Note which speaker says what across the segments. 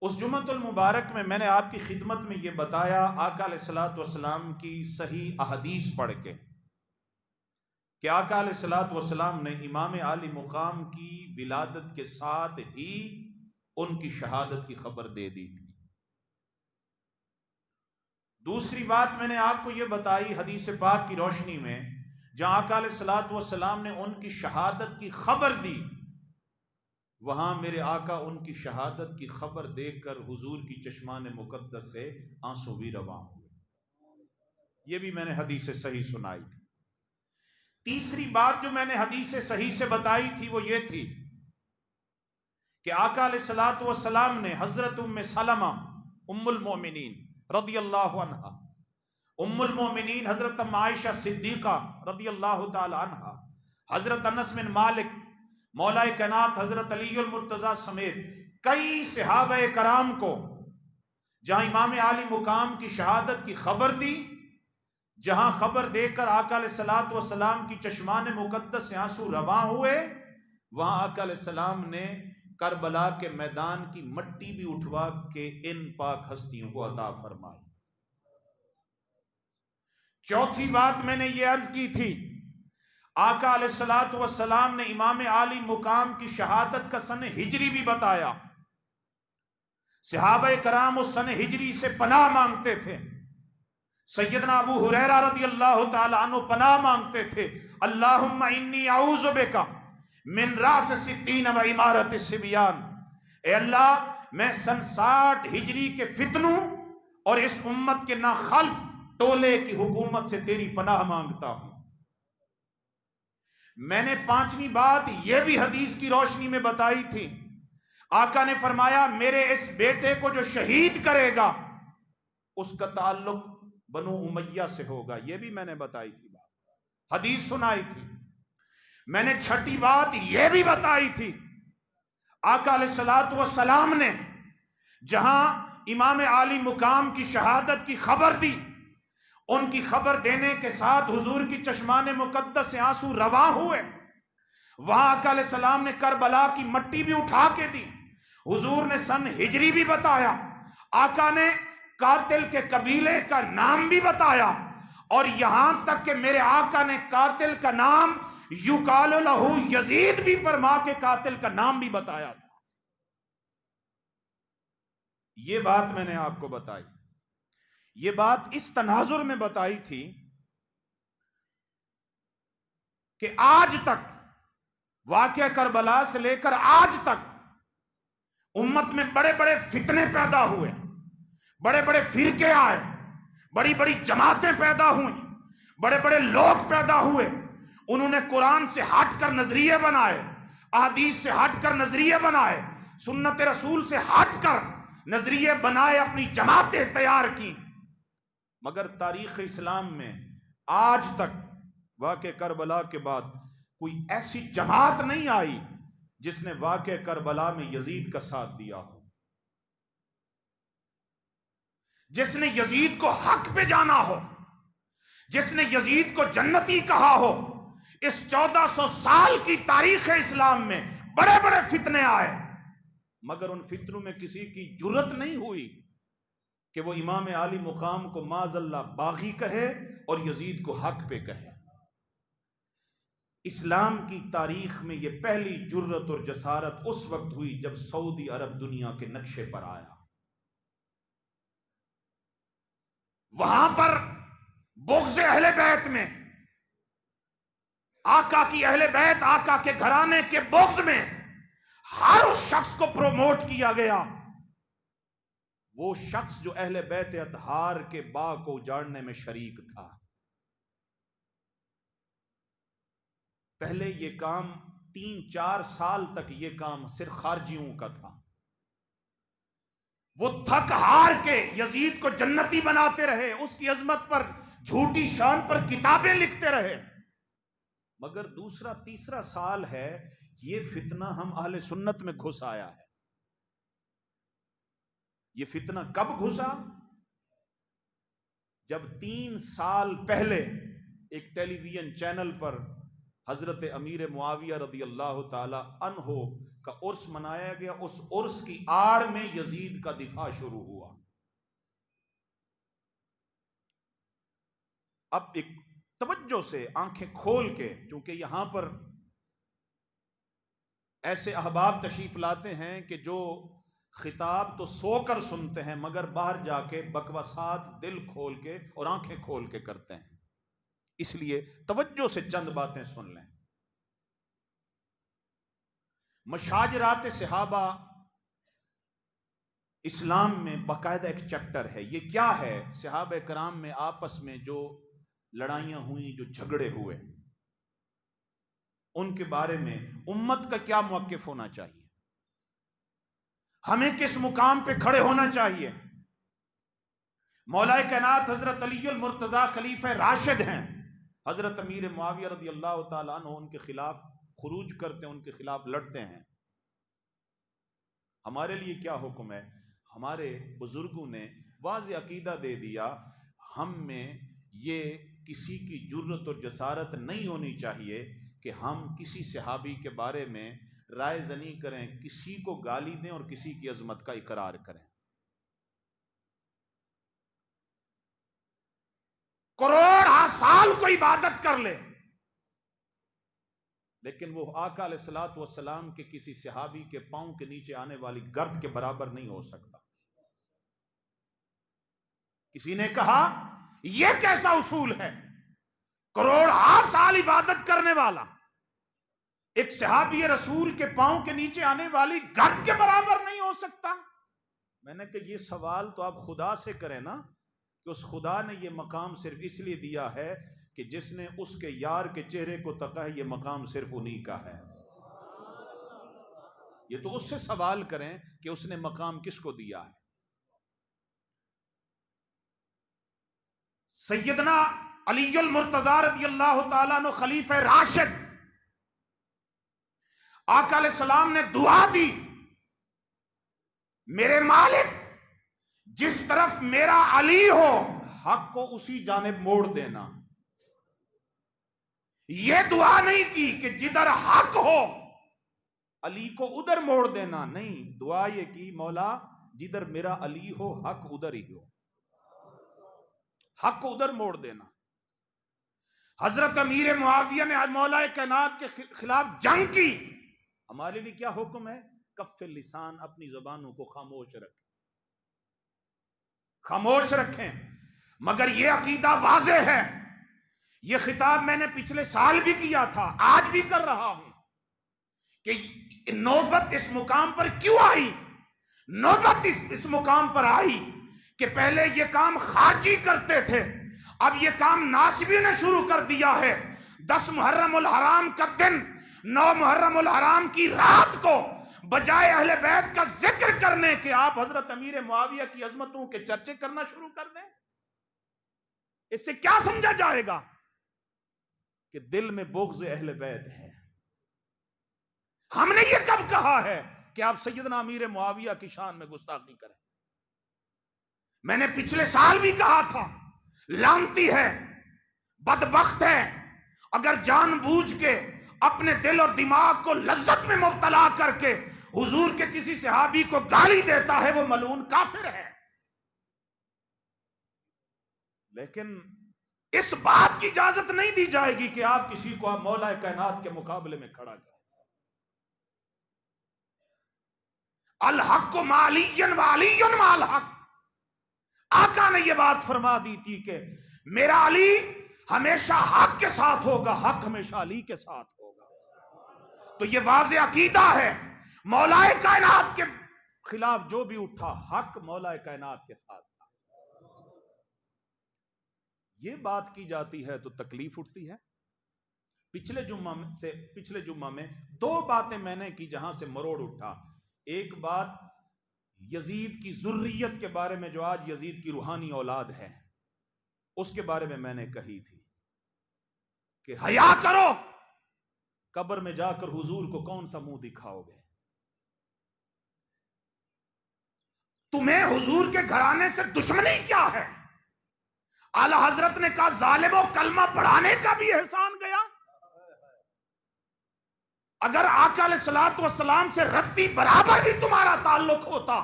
Speaker 1: اس جمعۃ المبارک میں نے آپ کی خدمت میں یہ بتایا آقا علیہ الصلوۃ والسلام کی صحیح احادیث پڑھ کے کہ آقا علیہ الصلوۃ والسلام نے امام عالی مقام کی ولادت کے ساتھ ہی ان کی شہادت کی خبر دے دی تھی۔ دوسری بات میں نے آپ کو یہ بتائی حدیث پاک کی روشنی میں، جہاں آقا علیہ الصلوۃ والسلام نے ان کی شہادت کی خبر دی، وہاں میرے آقا ان کی شہادت کی خبر دیکھ کر حضور کی چشمان مقدس سے آنسو بھی رواں ہوئے۔ یہ بھی میں نے حدیث صحیح سنائی تھی۔ تیسری بات جو میں نے حدیث صحیح سے بتائی تھی وہ یہ تھی کہ آقا علیہ الصلوۃ والسلام نے حضرت ام سلمہ ام المؤمنین رضی اللہ عنہا، ام المؤمنین حضرت عائشہ صدیقہ رضی اللہ تعالی عنہا، حضرت انس بن مالک مولا کائنات حضرت علی المرتضیٰ سمیت کئی صحابہ کرام کو جہاں امام عالی مقام کی شہادت کی خبر دی، جہاں خبر دے کر آقا علیہ الصلوۃ والسلام کی چشمان مقدس سے آنسو رواں ہوئے، وہاں آقا علیہ السلام نے کربلا کے میدان کی مٹی بھی اٹھوا کے ان پاک ہستیوں کو عطا فرمائی۔ چوتھی بات میں نے یہ عرض کی تھی، آقا علیہ الصلوۃ والسلام نے امام عالی مقام کی شہادت کا سن ہجری بھی بتایا۔ صحابہ کرام اس سن ہجری سے پناہ مانگتے تھے۔ سیدنا ابو ہریرہ رضی اللہ تعالی عنہ پناہ مانگتے تھے، اللہم انی اعوذ بک من رأس 60 و امارت الصبیان، اے اللہ میں سن 60 ہجری کے فتنوں اور اس امت کے ناخلف ٹولے کی حکومت سے تیری پناہ مانگتا ہوں۔ میں نے پانچویں بات یہ بھی حدیث کی روشنی میں بتائی تھی، آقا نے فرمایا میرے اس بیٹے کو جو شہید کرے گا اس کا تعلق بنو امیہ سے ہوگا، یہ بھی میں نے بتائی تھی بات، حدیث سنائی تھی۔ میں نے چھٹی بات یہ بھی بتائی تھی، آقا علیہ الصلوۃ والسلام نے جہاں امام عالی مقام کی شہادت کی خبر دی، ان کی خبر دینے کے ساتھ حضور کی چشمان مقدس سے آنسو رواں ہوئے، وہاں آقا علیہ السلام نے کربلا کی مٹی بھی اٹھا کے دی، حضور نے سن ہجری بھی بتایا، آقا نے قاتل کے قبیلے کا نام بھی بتایا، اور یہاں تک کہ میرے آقا نے قاتل کا نام یقال لہ یزید بھی فرما کے قاتل کا نام بھی بتایا تھا۔ یہ بات میں نے آپ کو بتائی، یہ بات اس تناظر میں بتائی تھی کہ آج تک واقعہ کربلا سے لے کر آج تک امت میں بڑے بڑے فتنے پیدا ہوئے، بڑے بڑے فرقے آئے، بڑی بڑی جماعتیں پیدا ہوئیں، بڑے بڑے لوگ پیدا ہوئے، انہوں نے قرآن سے ہٹ کر نظریے بنائے، احادیث سے ہٹ کر نظریے بنائے، سنت رسول سے ہٹ کر نظریے بنائے، اپنی جماعتیں تیار کی، مگر تاریخ اسلام میں آج تک واقعہ کربلا کے بعد کوئی ایسی جماعت نہیں آئی جس نے واقعہ کربلا میں یزید کا ساتھ دیا ہو، جس نے یزید کو حق پہ جانا ہو، جس نے یزید کو جنتی کہا ہو۔ اس 1400 سال کی تاریخ اسلام میں بڑے بڑے فتنے آئے، مگر ان فتنوں میں کسی کی جرت نہیں ہوئی کہ وہ امام عالی مقام کو معاذ اللہ باغی کہے اور یزید کو حق پہ کہے۔ اسلام کی تاریخ میں یہ پہلی جرت اور جسارت اس وقت ہوئی جب سعودی عرب دنیا کے نقشے پر آیا، وہاں پر بغض اہل بیت میں، آقا کی اہل بیت، آقا کے گھرانے کے بغض میں ہر اس شخص کو پروموٹ کیا گیا، وہ شخص جو اہل بیت اطہار کے باغ کو اجاڑنے میں شریک تھا۔ پہلے یہ کام 3-4 سال تک یہ کام صرف خارجیوں کا تھا، وہ تھک ہار کے یزید کو جنتی بناتے رہے، اس کی عظمت پر جھوٹی شان پر کتابیں لکھتے رہے، مگر دوسرا تیسرا سال ہے یہ فتنہ ہم اہل سنت میں گھس آیا ہے۔ یہ فتنہ کب گھسا؟ جب 3 سال پہلے ایک ٹیلی ویژن چینل پر حضرت امیر معاویہ رضی اللہ تعالی عنہ کا عرس منایا گیا، اس عرس کی آڑ میں یزید کا دفاع شروع ہوا۔ اب ایک توجہ سے آنکھیں کھول کے، چونکہ یہاں پر ایسے احباب تشریف لاتے ہیں کہ جو خطاب تو سو کر سنتے ہیں مگر باہر جا کے بکواسات دل کھول کے اور آنکھیں کھول کے کرتے ہیں، اس لیے توجہ سے چند باتیں سن لیں۔ مشاجرات صحابہ اسلام میں باقاعدہ ایک چیپٹر ہے۔ یہ کیا ہے؟ صحابہ کرام میں آپس میں جو لڑائیاں ہوئیں، جو جھگڑے ہوئے، ان کے بارے میں امت کا کیا موقف ہونا چاہیے، ہمیں کس مقام پہ کھڑے ہونا چاہیے۔ مولا کائنات حضرت علی المرتضی خلیفہ راشد ہیں، حضرت امیر معاویہ رضی اللہ تعالیٰ عنہ ان کے خلاف خروج کرتے ہیں، ان کے خلاف لڑتے ہیں۔ ہمارے لیے کیا حکم ہے؟ ہمارے بزرگوں نے واضح عقیدہ دے دیا، ہم میں یہ کسی کی جرت اور جسارت نہیں ہونی چاہیے کہ ہم کسی صحابی کے بارے میں رائے زنی کریں، کسی کو گالی دیں اور کسی کی عظمت کا اقرار کریں۔ کروڑ سال کو عبادت کر لے، لیکن وہ آقا علیہ الصلوۃ والسلام کے کسی صحابی کے پاؤں کے نیچے آنے والی گرد کے برابر نہیں ہو سکتا۔ کسی نے کہا یہ کیسا اصول ہے؟ کروڑ سال عبادت کرنے والا ایک صحابی رسول کے پاؤں کے نیچے آنے والی گرد کے برابر نہیں ہو سکتا۔ میں نے کہا یہ سوال تو آپ خدا سے کریں نا، کہ اس خدا نے یہ مقام صرف اس لیے دیا ہے کہ جس نے اس کے یار کے چہرے کو تکا ہے، یہ مقام صرف انہی کا ہے۔ یہ تو اس سے سوال کریں کہ اس نے مقام کس کو دیا ہے۔ سیدنا علی المرتضی رضی اللہ تعالیٰ عنہ خلیفہ راشد، آقا علیہ السلام نے دعا دی، میرے مالک جس طرف میرا علی ہو حق کو اسی جانب موڑ دینا۔ یہ دعا نہیں کی کہ جدھر حق ہو علی کو ادھر موڑ دینا، نہیں، دعا یہ کی مولا جدھر میرا علی ہو حق ادھر ہی ہو، حق کو ادھر موڑ دینا۔ حضرت امیر معاویہ نے مولا کائنات کے خلاف جنگ کی، ہمارے لیے کیا حکم ہے؟ کف لسان، اپنی زبانوں کو خاموش رکھیں، خاموش رکھیں۔ مگر یہ عقیدہ واضح ہے، یہ خطاب میں نے پچھلے سال بھی کیا تھا، آج بھی کر رہا ہوں، کہ نوبت اس مقام پر کیوں آئی؟ نوبت اس مقام پر آئی کہ پہلے یہ کام خارجی کرتے تھے، اب یہ کام ناصبی نے شروع کر دیا ہے۔ 10 محرم الحرام کا دن، 9 محرم الحرام کی رات کو بجائے اہل بیت کا ذکر کرنے کے آپ حضرت امیر معاویہ کی عظمتوں کے چرچے کرنا شروع کر دیں۔ اس سے کیا سمجھا جائے گا؟ کہ دل میں بغض اہل بیت ہے۔ ہم نے یہ کب کہا ہے کہ آپ سیدنا امیر معاویہ کی شان میں گستاخی کریں؟ میں نے پچھلے سال بھی کہا تھا، لعنتی ہے، بدبخت ہے، اگر جان بوجھ کے اپنے دل اور دماغ کو لذت میں مبتلا کر کے حضور کے کسی صحابی کو گالی دیتا ہے، وہ ملعون کافر ہے۔ لیکن اس بات کی اجازت نہیں دی جائے گی کہ آپ کسی کو آپ مولا کائنات کے مقابلے میں کھڑا کریں۔ الحق مع علی و علی مع الحق، آقا نے یہ بات فرما دی تھی کہ میرا علی ہمیشہ حق کے ساتھ ہوگا، حق ہمیشہ علی کے ساتھ ہوگا۔ تو یہ واضح عقیدہ ہے، مولا کائنات کے خلاف جو بھی اٹھا حق مولا کائنات کے ساتھ تھا۔ یہ بات کی جاتی ہے تو تکلیف اٹھتی ہے۔ پچھلے جمعہ میں 2 باتیں میں نے کی جہاں سے مروڑ اٹھا۔ ایک بات یزید کی ذریت کے بارے میں، جو آج یزید کی روحانی اولاد ہے، اس کے بارے میں نے کہی تھی کہ حیا کرو، قبر میں جا کر حضور کو کون سا منہ دکھاؤ گے؟ تمہیں حضور کے گھرانے سے دشمنی کیا ہے؟ اعلی حضرت نے کہا ظالموں، کلمہ پڑھانے کا بھی احسان گیا۔ اگر آقا علیہ الصلوۃ والسلام سے رتی برابر بھی تمہارا تعلق ہوتا،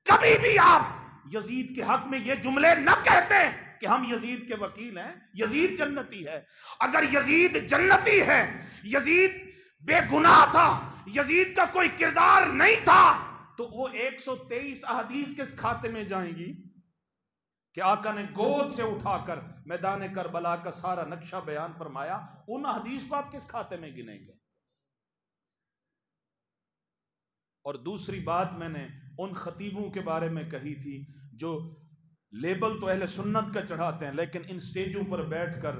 Speaker 1: کبھی بھی آپ یزید کے حق میں یہ جملے نہ کہتے کہ ہم یزید کے وکیل ہیں، یزید جنتی ہے۔ اگر یزید جنتی ہے، یزید بے گناہ تھا، یزید کا کوئی کردار نہیں تھا، تو وہ 123 احادیث کس کھاتے میں جائیں گی کہ آقا نے گود سے اٹھا کر میدان کربلا کا سارا نقشہ بیان فرمایا؟ ان حدیث کو آپ کس کھاتے میں گنیں گے؟ اور دوسری بات میں نے ان خطیبوں کے بارے میں کہی تھی جو لیبل تو اہل سنت کا چڑھاتے ہیں، لیکن ان سٹیجوں پر بیٹھ کر